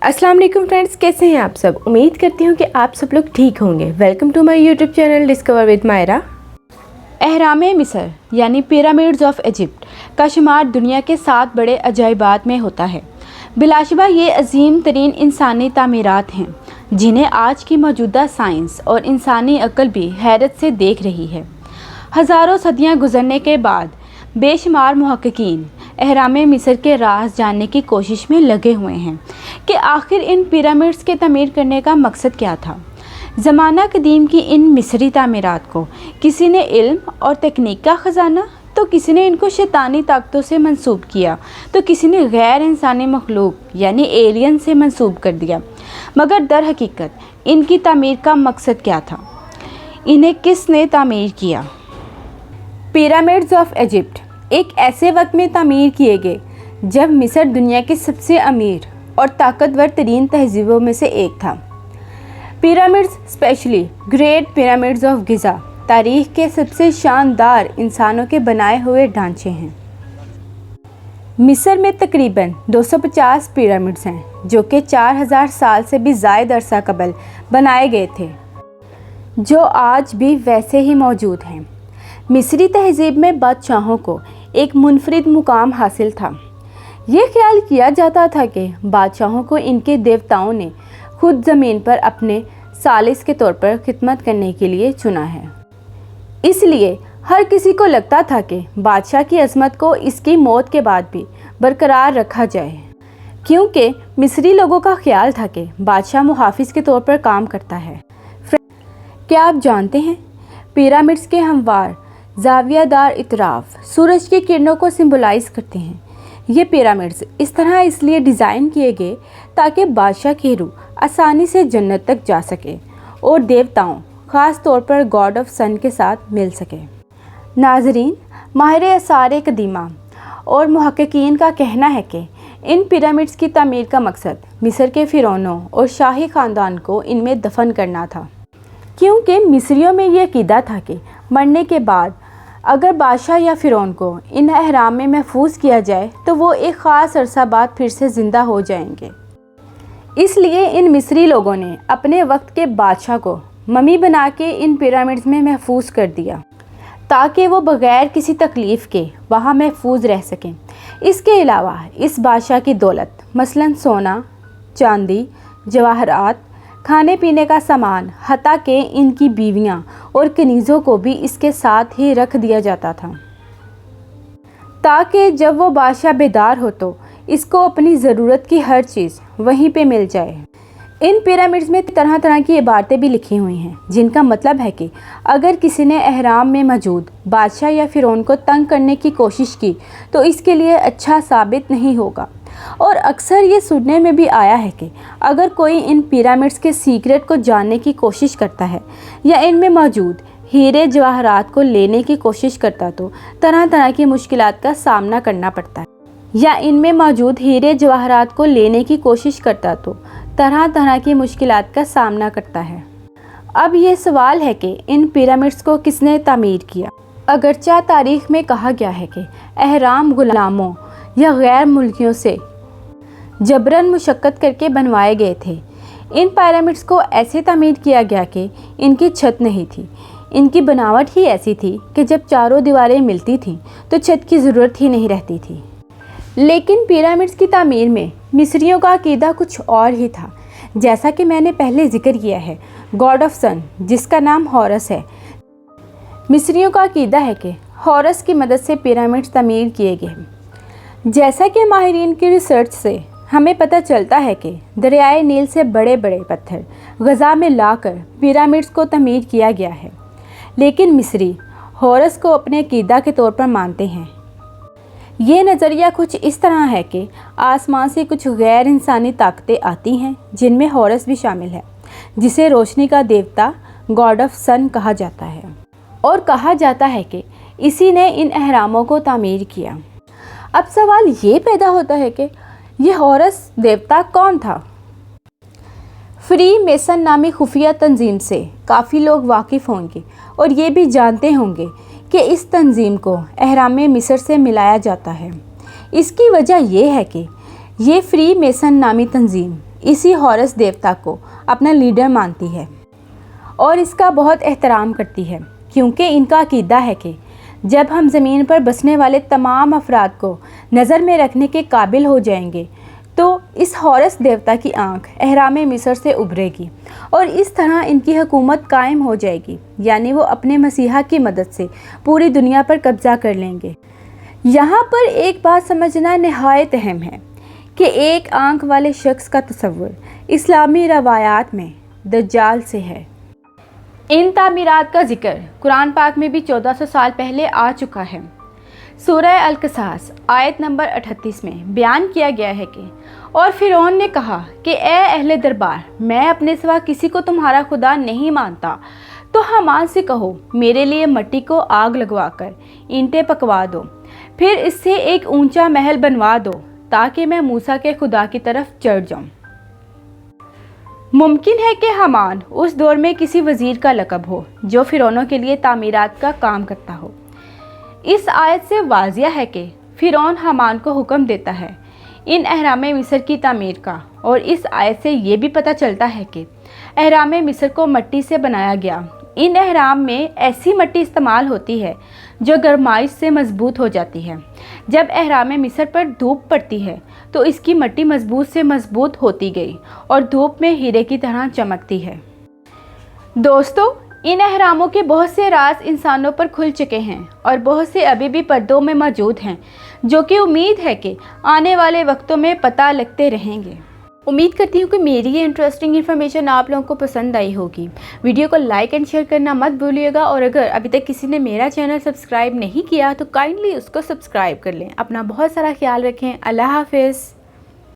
अस्सलाम वालेकुम फ्रेंड्स, कैसे हैं आप सब। उम्मीद करती हूँ कि आप सब लोग ठीक होंगे। Welcome to my YouTube channel discover with Myra. अहराम मिस्र यानी पिरामिड्स ऑफ इजिप्ट का शुमार दुनिया के 7 बड़े अजायबात में होता है। बिलाशुबा ये अजीम तरीन इंसानी तामीरात हैं जिन्हें आज की मौजूदा साइंस और इंसानी अक्ल भी हैरत से देख रही है। हज़ारों सदियाँ गुजरने के बाद बेशुमार मुहक्किकीन अहराम मिस्र के राज जानने की कोशिश में लगे हुए हैं कि आखिर इन पिरामिड्स के तमीर करने का मकसद क्या था। ज़माना कदीम की इन मिस्री तामीरात को किसी ने इल्म और तकनीक का ख़जाना, तो किसी ने इनको शैतानी ताकतों से मंसूब किया, तो किसी ने गैर इंसानी मखलूक यानी एलियन से मंसूब कर दिया। मगर दर हकीकत इनकी तामीर का मकसद क्या था? इन्हें किसने तामीर किया? पिरामिड्स ऑफ इजिप्ट एक ऐसे वक्त में तामीर किए गए जब मिस्र दुनिया के सबसे अमीर और ताकतवर तरीन तहजीबों में से एक था। Pyramids, specially great pyramids of Giza, तारीख़ के सबसे शानदार इंसानों के बनाए हुए ढांचे हैं। मिस्र में तकरीबन 250 पिरामिड्स हैं जो कि 4000 साल से भी ज़ायद अरसा कबल बनाए गए थे, जो आज भी वैसे ही मौजूद हैं। मिस्री तहजीब में बादशाहों को एक मुनफरिद मुकाम हासिल था। ये ख्याल किया जाता था कि बादशाहों को इनके देवताओं ने खुद ज़मीन पर अपने सालिस के तौर पर खिदमत करने के लिए चुना है। इसलिए हर किसी को लगता था कि बादशाह की अज़मत को इसकी मौत के बाद भी बरकरार रखा जाए, क्योंकि मिस्री लोगों का ख्याल था कि बादशाह मुहाफिज के तौर पर काम करता है। क्या आप जानते हैं, पिरामिड्स के हमवार जावियादार इतराफ़ सूरज की किरणों को सिंबलाइज़ करते हैं। ये पिरामिड्स इस तरह इसलिए डिज़ाइन किए गए ताकि बादशाह की रूह आसानी से जन्नत तक जा सके और देवताओं, ख़ास तौर पर गॉड ऑफ सन के साथ मिल सके। नाज़रीन, माहिर आसार कदीमा और मुहक्किकीन का कहना है कि इन पिरामिड्स की तामीर का मकसद मिस्र के फ़िरौनों और शाही ख़ानदान को इनमें दफन करना था, क्योंकि मिस्रियों में ये अक़ीदा था कि मरने के बाद अगर बादशाह या फ़िरौन को इन अहराम में महफूज किया जाए तो वो एक ख़ास अरसा बाद फिर से ज़िंदा हो जाएंगे। इसलिए इन मिस्री लोगों ने अपने वक्त के बादशाह को ममी बना के इन पिरामिड्स में महफूज कर दिया ताकि वो बग़ैर किसी तकलीफ़ के वहाँ महफूज रह सकें। इसके अलावा इस बादशाह की दौलत, मसलन सोना, चांदी, जवाहरात, खाने पीने का सामान, हत्ता के इनकी बीवियां और कनीज़ों को भी इसके साथ ही रख दिया जाता था, ताकि जब वो बादशाह बेदार हो तो इसको अपनी ज़रूरत की हर चीज़ वहीं पे मिल जाए। इन पिरामिड्स में तरह तरह की इबारतें भी लिखी हुई हैं जिनका मतलब है कि अगर किसी ने अहराम में मौजूद बादशाह या फ़िरौन को तंग करने की कोशिश की तो इसके लिए अच्छा साबित नहीं होगा। और अक्सर ये सुनने में भी आया है कि अगर कोई इन पिरामिड्स के सीक्रेट को जानने की कोशिश करता है या इनमें मौजूद हीरे जवाहरात को लेने की कोशिश करता तो तरह तरह की मुश्किलात का सामना करना पड़ता है, या इनमें मौजूद हीरे जवाहरात को लेने की कोशिश करता तो तरह तरह की मुश्किलात का सामना करता है। अब ये सवाल है कि इन पिरामिड्स को किसने तामीर किया। अगरचा तारीख़ में कहा गया है कि अहराम गुलामों या गैर मुल्कियों से जबरन मुशक्क़त करके बनवाए गए थे। इन पिरामिड्स को ऐसे तामीर किया गया कि इनकी छत नहीं थी। इनकी बनावट ही ऐसी थी कि जब चारों दीवारें मिलती थीं तो छत की ज़रूरत ही नहीं रहती थी। लेकिन पिरामिड्स की तामीर में मिस्रियों का अक़ीदा कुछ और ही था। जैसा कि मैंने पहले ज़िक्र किया है, गॉड ऑफ सन, जिसका नाम हॉरस है, मिस्रियों का अक़ीदा है कि हॉरस की मदद से पिरामिड्स तामीर किए गए। जैसा कि माहिरीन की रिसर्च से हमें पता चलता है कि दरियाए नील से बड़े बड़े पत्थर गज़ा में लाकर पिरामिड्स को तमीर किया गया है। लेकिन मिस्री हॉरस को अपने अक़ीदा के तौर पर मानते हैं। ये नज़रिया कुछ इस तरह है कि आसमान से कुछ गैर इंसानी ताकतें आती हैं जिनमें हॉरस भी शामिल है, जिसे रोशनी का देवता गॉड ऑफ सन कहा जाता है, और कहा जाता है कि इसी ने इन अहरामों को तामीर किया। अब सवाल ये पैदा होता है कि ये हॉरस देवता कौन था। फ्री मेसन नामी खुफिया तंजीम से काफ़ी लोग वाकिफ़ होंगे और ये भी जानते होंगे कि इस तंजीम को अहराम मिस्र से मिलाया जाता है। इसकी वजह यह है कि ये फ्री मेसन नामी तंजीम इसी हॉरस देवता को अपना लीडर मानती है और इसका बहुत एहतराम करती है, क्योंकि इनका अकीदा है कि जब हम ज़मीन पर बसने वाले तमाम अफराद को नज़र में रखने के काबिल हो जाएंगे तो इस हॉरस देवता की आंख एहराम मिस्र से उभरेगी और इस तरह इनकी हुकूमत कायम हो जाएगी, यानी वो अपने मसीहा की मदद से पूरी दुनिया पर कब्ज़ा कर लेंगे। यहाँ पर एक बात समझना नहायत अहम है कि एक आंख वाले शख्स का तस्वुर इस्लामी रवायात में दज्जाल से है। इन तामीरात का जिक्र कुरान पाक में भी 1400 साल पहले आ चुका है। सूरह अल-कसास आयत नंबर 38 में बयान किया गया है कि और फिरौन ने कहा कि ए अहले दरबार, मैं अपने सिवा किसी को तुम्हारा खुदा नहीं मानता, तो हमान से कहो मेरे लिए मिट्टी को आग लगवाकर ईंटें पकवा दो, फिर इससे एक ऊंचा महल बनवा दो ताकि मैं मूसा के खुदा की तरफ चढ़ जाऊं। मुमकिन है कि हमान उस दौर में किसी वज़ीर का लक़ब हो जो फ़िरौनों के लिए तामीरात का काम करता हो। इस आयत से वाज़िया है कि फ़िरौन हमान को हुक्म देता है इन अहराम मिस्र की तामीर का, और इस आयत से ये भी पता चलता है कि अहराम मिस्र को मिट्टी से बनाया गया। इन अहराम में ऐसी मिट्टी इस्तेमाल होती है जो गरमाइश से मजबूत हो जाती है। जब अहराम मिस्र पर धूप पड़ती है तो इसकी मिट्टी मजबूत से मजबूत होती गई और धूप में हीरे की तरह चमकती है। दोस्तों, इन अहरामों के बहुत से राज इंसानों पर खुल चुके हैं और बहुत से अभी भी पर्दों में मौजूद हैं, जो कि उम्मीद है कि आने वाले वक्तों में पता लगते रहेंगे। उम्मीद करती हूँ कि मेरी ये इंटरेस्टिंग इन्फॉर्मेशन आप लोगों को पसंद आई होगी। वीडियो को लाइक एंड शेयर करना मत भूलिएगा, और अगर अभी तक किसी ने मेरा चैनल सब्सक्राइब नहीं किया तो काइंडली उसको सब्सक्राइब कर लें। अपना बहुत सारा ख्याल रखें। अल्लाह हाफिज़।